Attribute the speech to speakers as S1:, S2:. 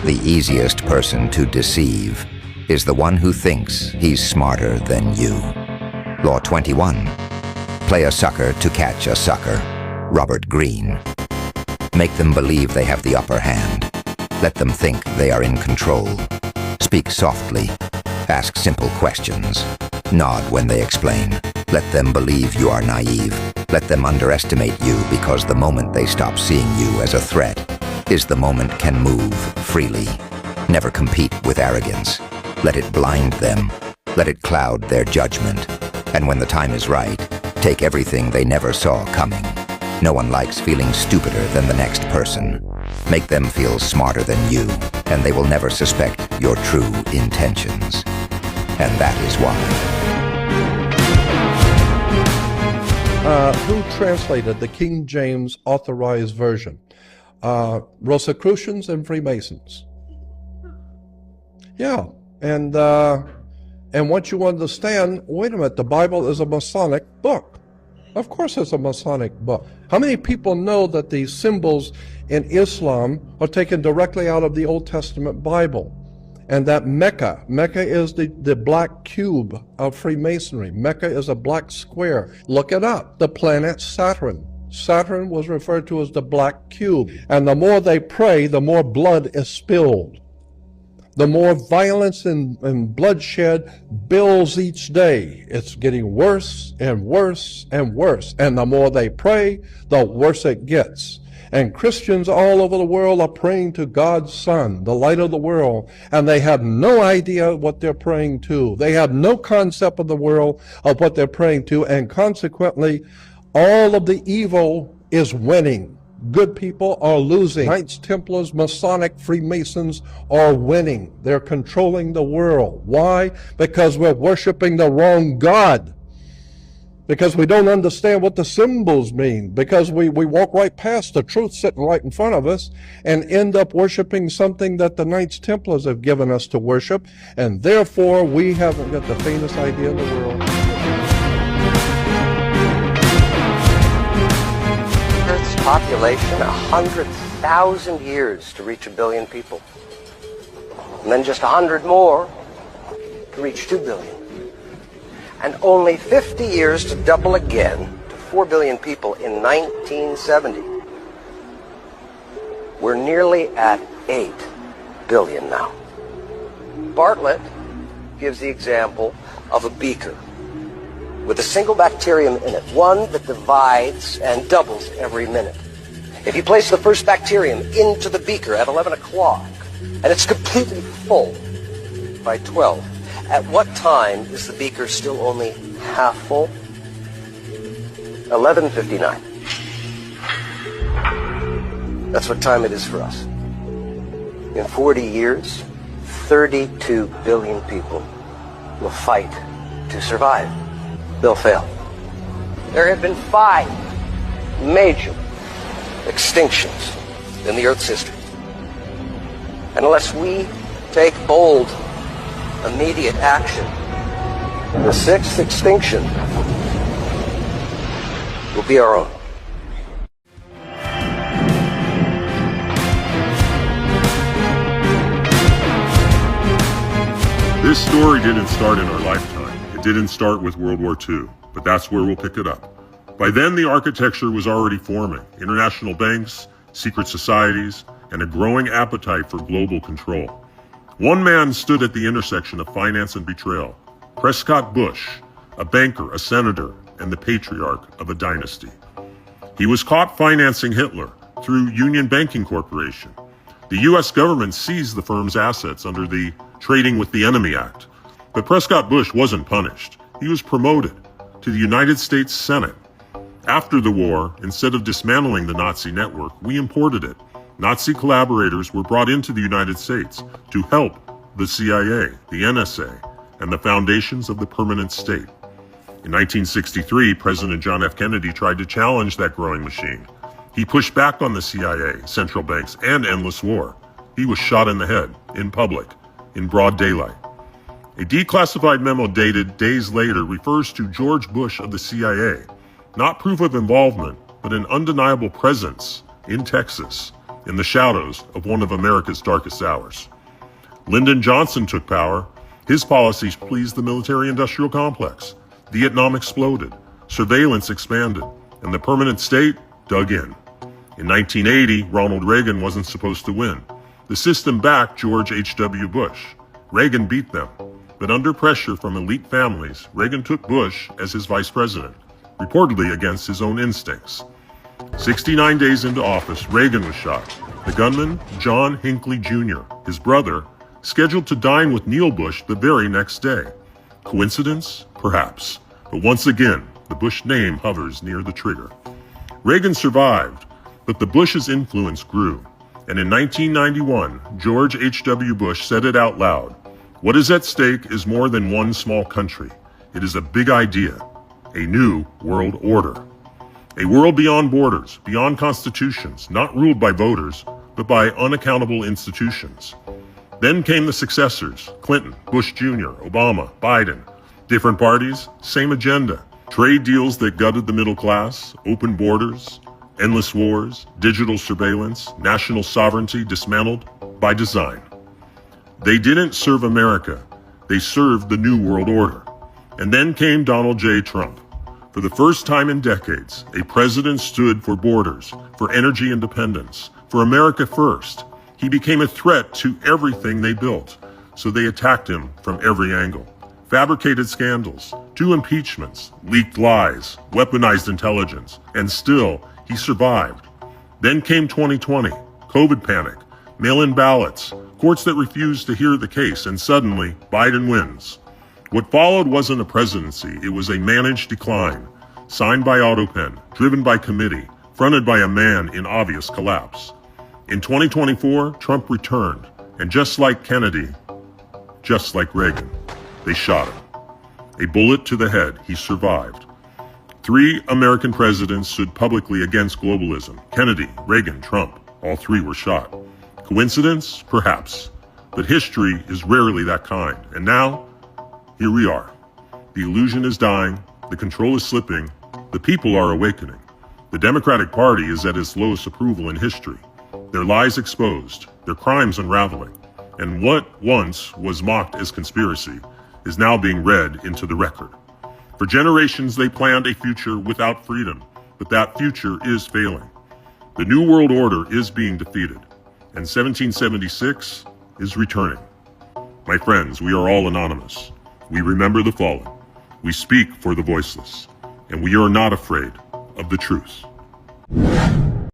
S1: The easiest person to deceive is the one who thinks he's smarter than you. Law 21. Play a sucker to catch a sucker. Robert Greene. Make them believe they have the upper hand. Let them think they are in control. Speak softly. Ask simple questions. Nod when they explain. Let them believe you are naive. Let them underestimate you because the moment they stop seeing you as a threat is the moment can move freely. Never compete with arrogance. Let it blind them. Let it cloud their judgment. And when the time is right, take everything they never saw coming. No one likes feeling stupider than the next person. Make them feel smarter than you, and they will never suspect your true intentions. And that is why.
S2: Who translated the King James Authorized Version? Rosicrucians and Freemasons. Yeah, and once you understand, wait a minute, the Bible is a Masonic book. Of course it's a Masonic book. How many people know that the symbols in Islam are taken directly out of the Old Testament Bible? And that Mecca is the black cube of Freemasonry. Mecca is a black square. Look it up. The planet Saturn. Saturn was referred to as the black cube. And the more they pray, the more blood is spilled. The more violence and bloodshed builds each day. It's getting worse and worse and worse. And the more they pray, the worse it gets. And Christians all over the world are praying to God's Son, the light of the world, and they have no idea what they're praying to. They have no concept of the world, of what they're praying to, and consequently, all of the evil is winning. Good people are losing. Knights Templars, Masonic, Freemasons are winning. They're controlling the world. Why? Because we're worshiping the wrong God. Because we don't understand what the symbols mean. Because we walk right past the truth sitting right in front of us and end up worshiping something that the Knights Templars have given us to worship. And therefore, we haven't got the faintest idea in the world.
S3: Earth's population, 100,000 years to reach 1 billion people. And then just 100 more to reach 2 billion. And only 50 years to double again to 4 billion people in 1970. We're nearly at 8 billion now. Bartlett gives the example of a beaker with a single bacterium in it, one that divides and doubles every minute. If you place the first bacterium into the beaker at 11 o'clock, and it's completely full by 12, at what time is the beaker still only half full? 11:59. That's what time it is for us. In 40 years, 32 billion people will fight to survive. They'll fail. There have been 5 major extinctions in the Earth's history. And unless we take bold, immediate action, the 6th extinction will be our own.
S4: This story didn't start in our lifetime. It didn't start with World War II, but that's where we'll pick it up. By then, the architecture was already forming. International banks, secret societies, and a growing appetite for global control. One man stood at the intersection of finance and betrayal. Prescott Bush, a banker, a senator, and the patriarch of a dynasty. He was caught financing Hitler through Union Banking Corporation. The U.S. government seized the firm's assets under the Trading with the Enemy Act. But Prescott Bush wasn't punished. He was promoted to the United States Senate. After the war, instead of dismantling the Nazi network, we imported it. Nazi collaborators were brought into the United States to help the CIA, the NSA, and the foundations of the permanent state. In 1963, President John F. Kennedy tried to challenge that growing machine. He pushed back on the CIA, central banks, and endless war. He was shot in the head, in public, in broad daylight. A declassified memo dated days later refers to George Bush of the CIA, not proof of involvement, but an undeniable presence in Texas, in the shadows of one of America's darkest hours. Lyndon Johnson took power. His policies pleased the military-industrial complex. Vietnam exploded. Surveillance expanded. And the permanent state dug in. In 1980, Ronald Reagan wasn't supposed to win. The system backed George H.W. Bush. Reagan beat them. But under pressure from elite families, Reagan took Bush as his vice president, reportedly against his own instincts. 69 days into office, Reagan was shot. The gunman, John Hinckley Jr., his brother, scheduled to dine with Neil Bush the very next day. Coincidence? Perhaps. But once again, the Bush name hovers near the trigger. Reagan survived, but the Bush's influence grew. And in 1991, George H.W. Bush said it out loud. What is at stake is more than one small country. It is a big idea, a new world order. A world beyond borders, beyond constitutions, not ruled by voters, but by unaccountable institutions. Then came the successors, Clinton, Bush Jr., Obama, Biden. Different parties, same agenda. Trade deals that gutted the middle class, open borders, endless wars, digital surveillance, national sovereignty dismantled by design. They didn't serve America. They served the New World Order. And then came Donald J. Trump. For the first time in decades, a president stood for borders, for energy independence, for America first. He became a threat to everything they built, so they attacked him from every angle. Fabricated scandals, 2 impeachments, leaked lies, weaponized intelligence, and still, he survived. Then came 2020, COVID panic, mail-in ballots, courts that refused to hear the case, and suddenly, Biden wins. What followed wasn't a presidency, it was a managed decline, signed by AutoPen, driven by committee, fronted by a man in obvious collapse. In 2024, Trump returned, and just like Kennedy, just like Reagan, they shot him. A bullet to the head, he survived. 3 American presidents stood publicly against globalism. Kennedy, Reagan, Trump, all 3 were shot. Coincidence? Perhaps. But history is rarely that kind. And now, here we are. The illusion is dying, the control is slipping, the people are awakening. The Democratic Party is at its lowest approval in history. Their lies exposed, their crimes unraveling. And what once was mocked as conspiracy is now being read into the record. For generations, they planned a future without freedom, but that future is failing. The New World Order is being defeated, and 1776 is returning. My friends, we are all anonymous. We remember the fallen. We speak for the voiceless, and we are not afraid of the truth.